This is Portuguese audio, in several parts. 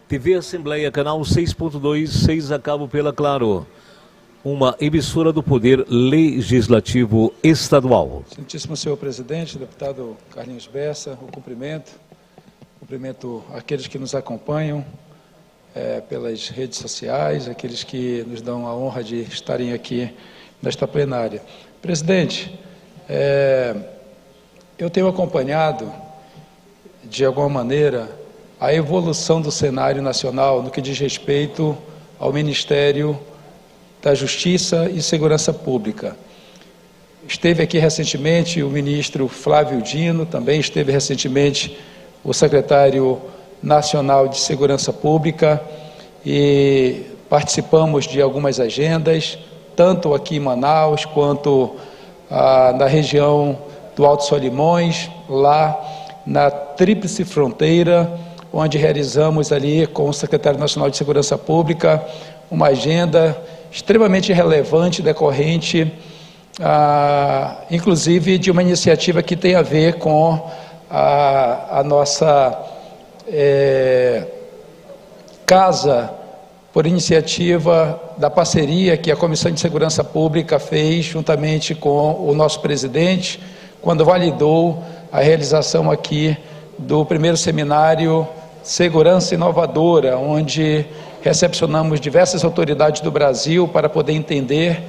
TV Assembleia, canal 6.2, 6 a cabo pela Claro. Uma emissora do Poder Legislativo Estadual. Excelentíssimo senhor presidente, deputado Carlinhos Bessa, o cumprimento aqueles que nos acompanham pelas redes sociais, aqueles que nos dão a honra de estarem aqui nesta plenária. Presidente, eu tenho acompanhado, de alguma maneira, a evolução do cenário nacional no que diz respeito ao Ministério da Justiça e Segurança Pública. Esteve aqui recentemente o ministro Flávio Dino, também esteve recentemente o secretário nacional de Segurança Pública e participamos de algumas agendas, tanto aqui em Manaus quanto na região do Alto Solimões, lá na Tríplice Fronteira, onde realizamos ali com o secretário nacional de Segurança Pública uma agenda extremamente relevante, decorrente, inclusive, de uma iniciativa que tem a ver com a nossa casa, por iniciativa da parceria que a Comissão de Segurança Pública fez juntamente com o nosso presidente, quando validou a realização aqui do primeiro seminário Segurança Inovadora, onde recepcionamos diversas autoridades do Brasil para poder entender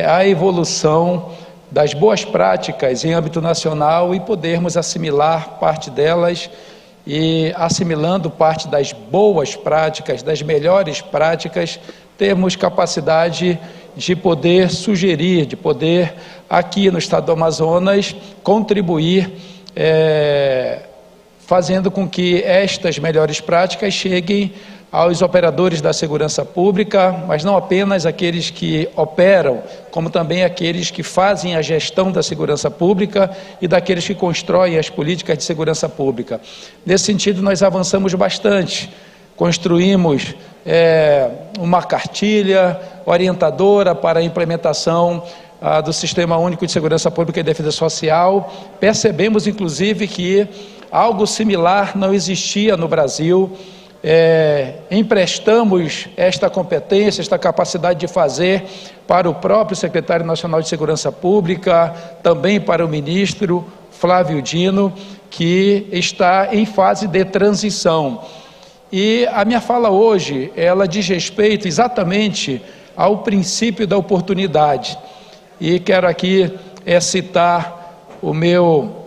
a evolução das boas práticas em âmbito nacional e podermos assimilar parte delas e, assimilando parte das boas práticas, das melhores práticas, termos capacidade de poder sugerir, de poder, aqui no estado do Amazonas, contribuir fazendo com que estas melhores práticas cheguem aos operadores da segurança pública, mas não apenas aqueles que operam, como também aqueles que fazem a gestão da segurança pública e daqueles que constroem as políticas de segurança pública. Nesse sentido, nós avançamos bastante, construímos uma cartilha orientadora para a implementação do Sistema Único de Segurança Pública e Defesa Social. Percebemos, inclusive, que algo similar não existia no Brasil. Emprestamos esta competência, esta capacidade de fazer para o próprio secretário nacional de Segurança Pública, também para o ministro Flávio Dino, que está em fase de transição. E a minha fala hoje, ela diz respeito exatamente ao princípio da oportunidade. E quero aqui citar o meu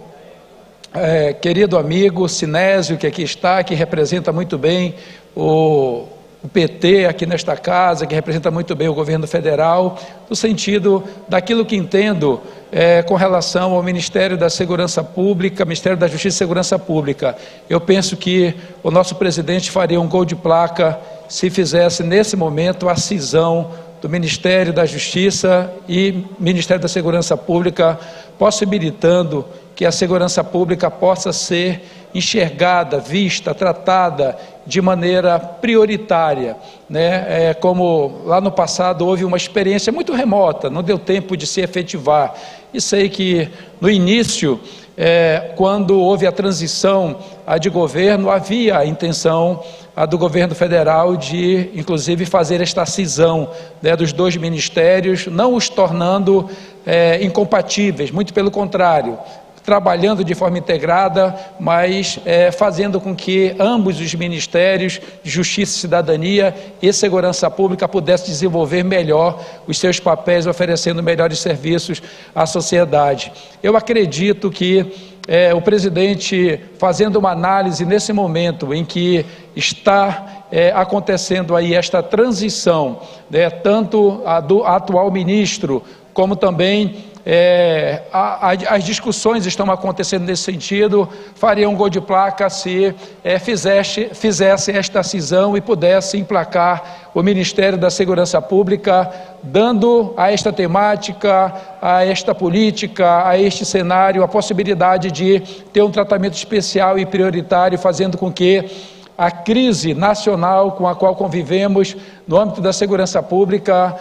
querido amigo Sinésio, que aqui está, que representa muito bem o PT aqui nesta casa, que representa muito bem o governo federal, no sentido daquilo que entendo com relação ao Ministério da Segurança Pública, Ministério da Justiça e Segurança Pública. Eu penso que o nosso presidente faria um gol de placa se fizesse, nesse momento, a cisão do Ministério da Justiça e Ministério da Segurança Pública, possibilitando que a segurança pública possa ser enxergada, vista, tratada de maneira prioritária, né? Como lá no passado houve uma experiência muito remota, não deu tempo de se efetivar. E sei que no início, quando houve a transição de governo, havia a intenção do governo federal de, inclusive, fazer esta cisão, né, dos dois ministérios, não os tornando incompatíveis, muito pelo contrário, trabalhando de forma integrada, mas fazendo com que ambos os ministérios, Justiça e Cidadania e Segurança Pública, pudessem desenvolver melhor os seus papéis, oferecendo melhores serviços à sociedade. Eu acredito que o presidente, fazendo uma análise nesse momento em que está acontecendo aí esta transição, né, tanto do atual ministro, como também as discussões estão acontecendo nesse sentido, faria um gol de placa se fizesse esta cisão e pudesse emplacar o Ministério da Segurança Pública, dando a esta temática, a esta política, a este cenário, a possibilidade de ter um tratamento especial e prioritário, fazendo com que a crise nacional com a qual convivemos no âmbito da segurança pública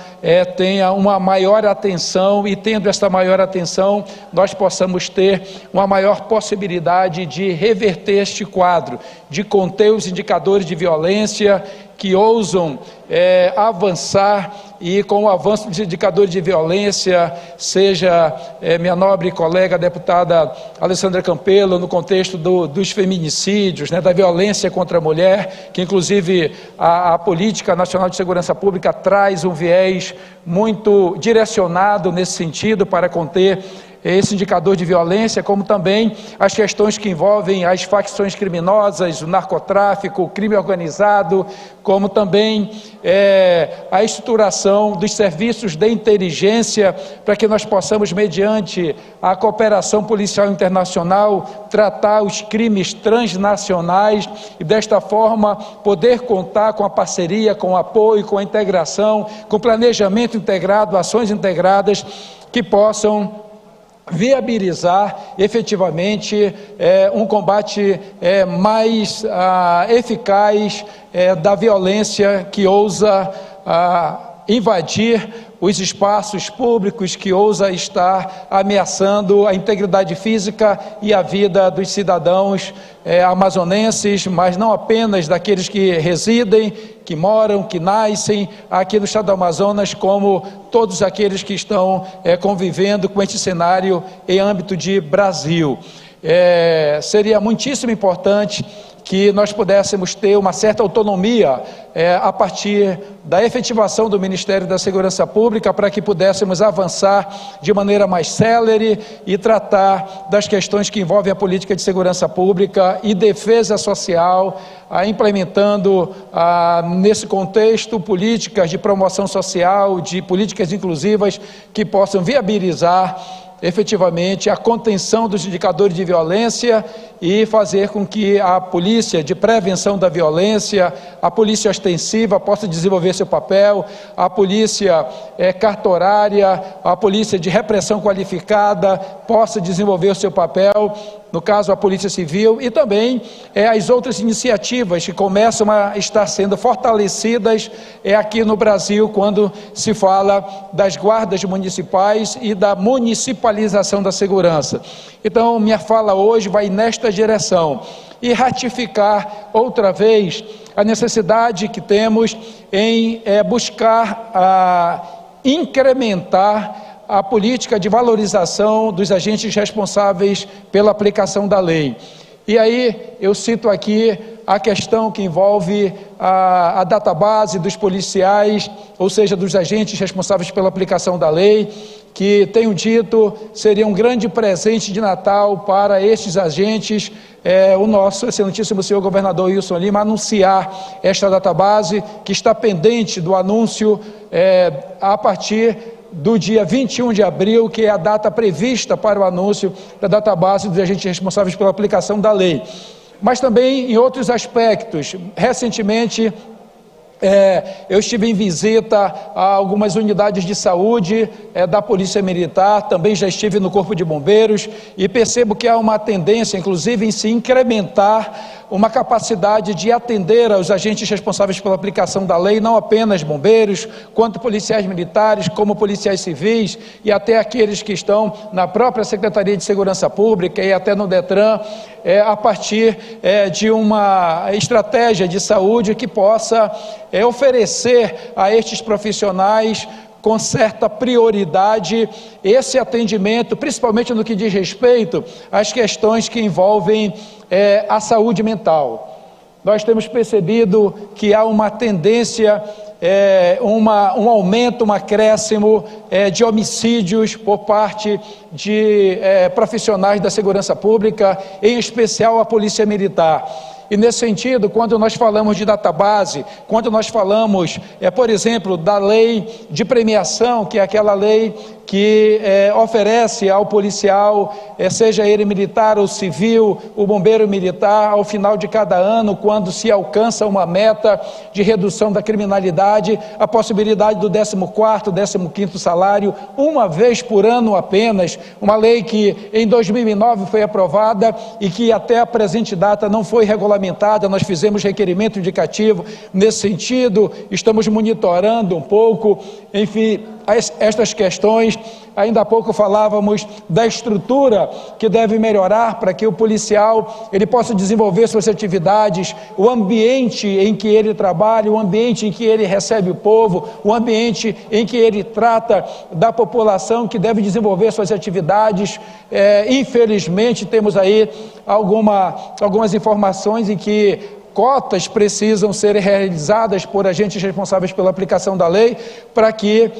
tenha uma maior atenção, e tendo esta maior atenção, nós possamos ter uma maior possibilidade de reverter este quadro, de conter os indicadores de violência que ousam avançar, e com o avanço dos indicadores de violência, seja minha nobre colega a deputada Alessandra Campelo, no contexto dos feminicídios, da violência contra a mulher, que inclusive a Política Nacional de Segurança Pública traz um viés muito direcionado nesse sentido para conter esse indicador de violência, como também as questões que envolvem as facções criminosas, o narcotráfico, o crime organizado, como também a estruturação dos serviços de inteligência, para que nós possamos, mediante a cooperação policial internacional, tratar os crimes transnacionais e, desta forma, poder contar com a parceria, com o apoio, com a integração, com planejamento integrado, ações integradas que possam viabilizar efetivamente um combate mais eficaz da violência que ousa invadir os espaços públicos, que ousa estar ameaçando a integridade física e a vida dos cidadãos amazonenses, mas não apenas daqueles que residem, que moram, que nascem aqui no estado do Amazonas, como todos aqueles que estão convivendo com este cenário em âmbito de Brasil. Seria muitíssimo importante que nós pudéssemos ter uma certa autonomia a partir da efetivação do Ministério da Segurança Pública, para que pudéssemos avançar de maneira mais célere e tratar das questões que envolvem a política de segurança pública e defesa social, implementando nesse contexto políticas de promoção social, de políticas inclusivas que possam viabilizar efetivamente a contenção dos indicadores de violência e fazer com que a polícia de prevenção da violência, a polícia ostensiva possa desenvolver seu papel, a polícia cartorária, a polícia de repressão qualificada possa desenvolver o seu papel, no caso a Polícia Civil, e também as outras iniciativas que começam a estar sendo fortalecidas aqui no Brasil, quando se fala das guardas municipais e da municipalização da segurança. Então, minha fala hoje vai nesta direção, e ratificar outra vez a necessidade que temos em buscar incrementar a política de valorização dos agentes responsáveis pela aplicação da lei. E aí eu cito aqui a questão que envolve a database dos policiais, ou seja, dos agentes responsáveis pela aplicação da lei, que tenho dito seria um grande presente de Natal para estes agentes, o nosso excelentíssimo senhor governador Wilson Lima anunciar esta database, que está pendente do anúncio a partir do dia 21 de abril, que é a data prevista para o anúncio da database dos agentes responsáveis pela aplicação da lei. Mas também em outros aspectos. Recentemente, eu estive em visita a algumas unidades de saúde da Polícia Militar, também já estive no Corpo de Bombeiros, e percebo que há uma tendência, inclusive, em se incrementar uma capacidade de atender aos agentes responsáveis pela aplicação da lei, não apenas bombeiros, quanto policiais militares, como policiais civis, e até aqueles que estão na própria Secretaria de Segurança Pública e até no Detran, a partir de uma estratégia de saúde que possa oferecer a estes profissionais com certa prioridade esse atendimento, principalmente no que diz respeito às questões que envolvem a saúde mental. Nós temos percebido que há uma tendência, um aumento, um acréscimo de homicídios por parte de profissionais da segurança pública, em especial a Polícia Militar. E nesse sentido, quando nós falamos de database, quando nós falamos, por exemplo, da lei de premiação, que é aquela lei que oferece ao policial, seja ele militar ou civil, o bombeiro militar, ao final de cada ano, quando se alcança uma meta de redução da criminalidade, a possibilidade do 14º, 15º salário, uma vez por ano apenas, uma lei que em 2009 foi aprovada e que até a presente data não foi regularizada regulamentada, nós fizemos requerimento indicativo nesse sentido, estamos monitorando um pouco, enfim, estas questões. Ainda há pouco falávamos da estrutura que deve melhorar para que o policial ele possa desenvolver suas atividades, o ambiente em que ele trabalha, o ambiente em que ele recebe o povo, o ambiente em que ele trata da população que deve desenvolver suas atividades. Infelizmente temos aí algumas informações em que cotas precisam ser realizadas por agentes responsáveis pela aplicação da lei, para que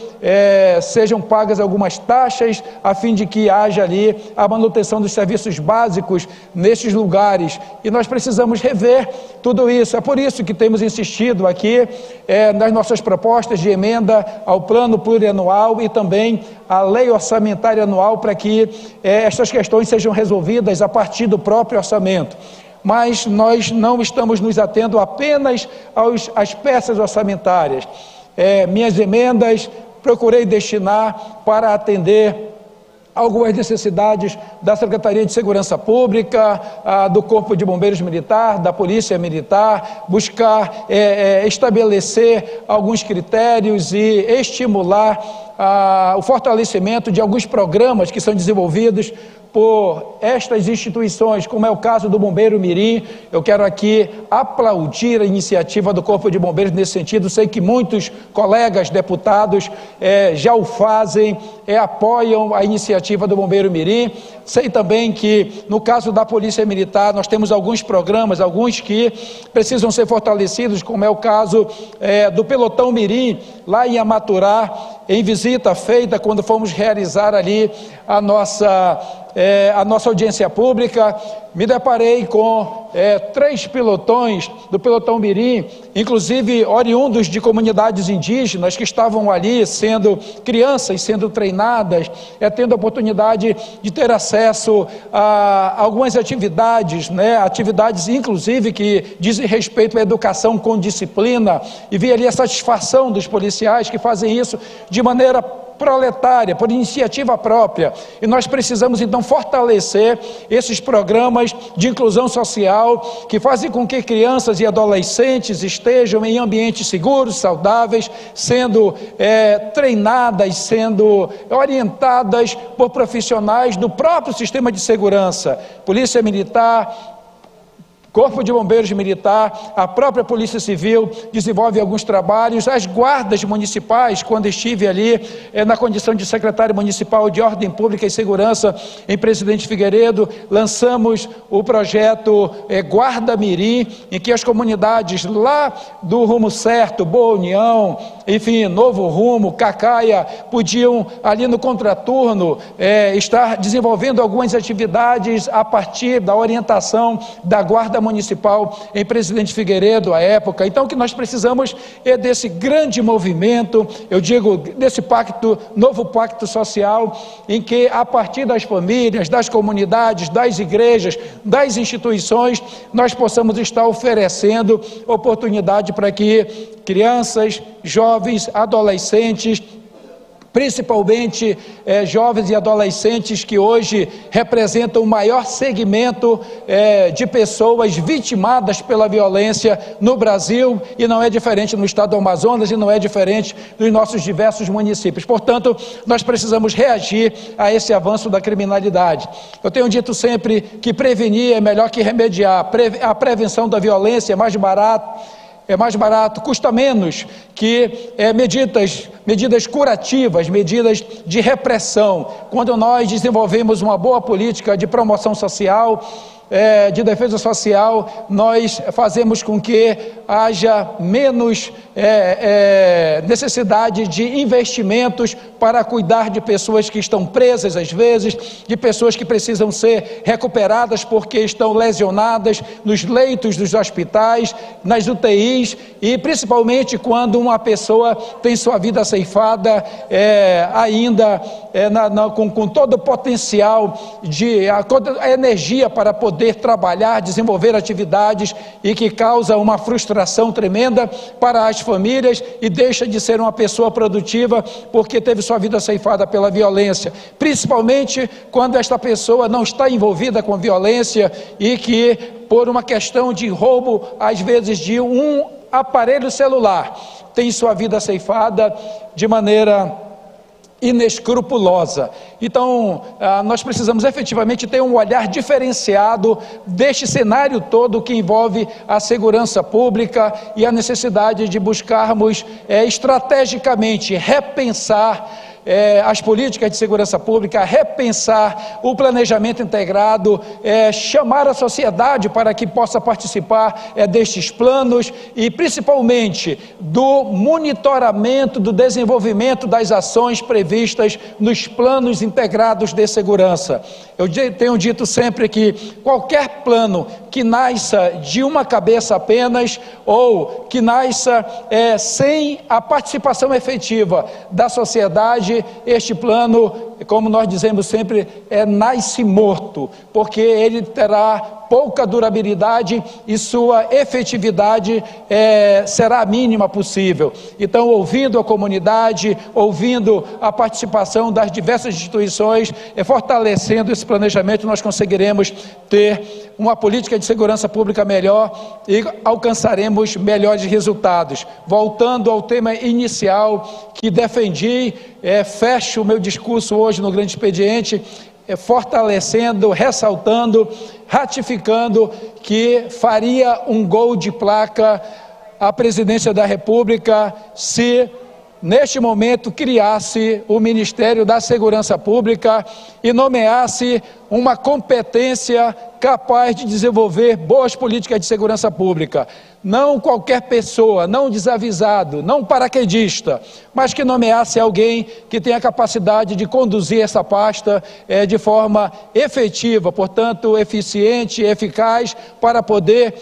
sejam pagas algumas taxas, a fim de que haja ali a manutenção dos serviços básicos nesses lugares, e nós precisamos rever tudo isso. É por isso que temos insistido aqui nas nossas propostas de emenda ao plano plurianual e também à lei orçamentária anual, para que estas questões sejam resolvidas a partir do próprio orçamento. Mas nós não estamos nos atendo apenas às peças orçamentárias. Minhas emendas procurei destinar para atender algumas necessidades da Secretaria de Segurança Pública, do Corpo de Bombeiros Militar, da Polícia Militar, buscar estabelecer alguns critérios e estimular o fortalecimento de alguns programas que são desenvolvidos por estas instituições, como é o caso do Bombeiro Mirim. Eu quero aqui aplaudir a iniciativa do Corpo de Bombeiros nesse sentido. Sei que muitos colegas deputados já o fazem, apoiam a iniciativa do Bombeiro Mirim. Sei também que, no caso da Polícia Militar, nós temos alguns programas, alguns que precisam ser fortalecidos, como é o caso do Pelotão Mirim, lá em Amaturá, em visita feita quando fomos realizar ali a nossa audiência pública. Me deparei com 3 pelotões do Pelotão Mirim, inclusive oriundos de comunidades indígenas que estavam ali sendo crianças, sendo treinadas, tendo a oportunidade de ter acesso a algumas atividades, atividades inclusive que dizem respeito à educação com disciplina, e vi ali a satisfação dos policiais que fazem isso de maneira proletária, por iniciativa própria. E nós precisamos então fortalecer esses programas de inclusão social que fazem com que crianças e adolescentes estejam em ambientes seguros, saudáveis, sendo treinadas, sendo orientadas por profissionais do próprio sistema de segurança, Polícia Militar, Corpo de Bombeiros Militar, a própria Polícia Civil desenvolve alguns trabalhos, as guardas municipais, quando estive ali na condição de secretário municipal de Ordem Pública e Segurança em Presidente Figueiredo, lançamos o projeto Guarda Mirim, em que as comunidades lá do Rumo Certo, Boa União, enfim, Novo Rumo, Cacaia, podiam ali no contraturno estar desenvolvendo algumas atividades a partir da orientação da Guarda Municipal em Presidente Figueiredo à época. Então o que nós precisamos é desse grande movimento, eu digo, desse pacto, novo pacto social, em que a partir das famílias, das comunidades, das igrejas, das instituições, nós possamos estar oferecendo oportunidade para que crianças, jovens, adolescentes, principalmente jovens e adolescentes que hoje representam o maior segmento de pessoas vitimadas pela violência no Brasil, e não é diferente no estado do Amazonas e não é diferente nos nossos diversos municípios. Portanto, nós precisamos reagir a esse avanço da criminalidade. Eu tenho dito sempre que prevenir é melhor que remediar. A prevenção da violência é mais barato, custa menos que medidas curativas, medidas de repressão. Quando nós desenvolvemos uma boa política de promoção social, de defesa social, nós fazemos com que haja menos necessidade de investimentos para cuidar de pessoas que estão presas às vezes, de pessoas que precisam ser recuperadas porque estão lesionadas nos leitos dos hospitais, nas UTIs, e principalmente quando uma pessoa tem sua vida ceifada ainda com todo o potencial, toda a energia para poder poder trabalhar, desenvolver atividades e que causa uma frustração tremenda para as famílias e deixa de ser uma pessoa produtiva porque teve sua vida ceifada pela violência, principalmente quando esta pessoa não está envolvida com violência e que, por uma questão de roubo, às vezes de um aparelho celular, tem sua vida ceifada de maneira inescrupulosa. Então, nós precisamos efetivamente ter um olhar diferenciado deste cenário todo que envolve a segurança pública e a necessidade de buscarmos estrategicamente repensar as políticas de segurança pública, repensar o planejamento integrado, chamar a sociedade para que possa participar destes planos e principalmente do monitoramento, do desenvolvimento das ações previstas nos planos integrados de segurança. Eu tenho dito sempre que qualquer plano que nasça de uma cabeça apenas ou que nasça sem a participação efetiva da sociedade, este plano, como nós dizemos sempre, nasce morto, porque ele terá pouca durabilidade e sua efetividade será a mínima possível. Então, ouvindo a comunidade, ouvindo a participação das diversas instituições, fortalecendo esse planejamento, nós conseguiremos ter uma política de segurança pública melhor e alcançaremos melhores resultados. Voltando ao tema inicial que defendi, fecho o meu discurso hoje no Grande Expediente, fortalecendo, ressaltando, ratificando que faria um gol de placa a presidência da República se neste momento criasse o Ministério da Segurança Pública e nomeasse uma competência capaz de desenvolver boas políticas de segurança pública. Não qualquer pessoa, não desavisado, não paraquedista, mas que nomeasse alguém que tenha capacidade de conduzir essa pasta de forma efetiva, portanto, eficiente e eficaz, para poder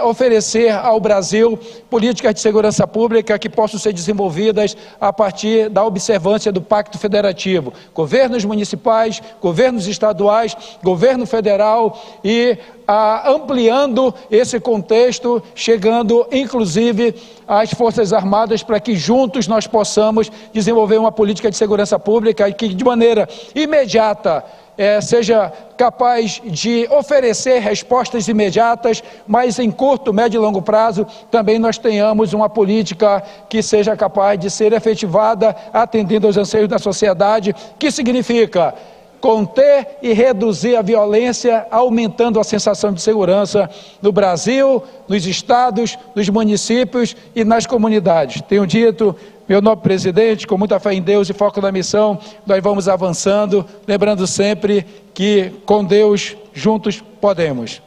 oferecer ao Brasil políticas de segurança pública que possam ser desenvolvidas a partir da observância do Pacto Federativo. Governos municipais, governos estaduais, governo federal e ampliando esse contexto, chegando inclusive às Forças Armadas, para que juntos nós possamos desenvolver uma política de segurança pública e que de maneira imediata seja capaz de oferecer respostas imediatas, mas em curto, médio e longo prazo também nós tenhamos uma política que seja capaz de ser efetivada atendendo aos anseios da sociedade, que significa conter e reduzir a violência, aumentando a sensação de segurança no Brasil, nos estados, nos municípios e nas comunidades. Tenho dito, meu nobre presidente, com muita fé em Deus e foco na missão, nós vamos avançando, lembrando sempre que com Deus juntos podemos.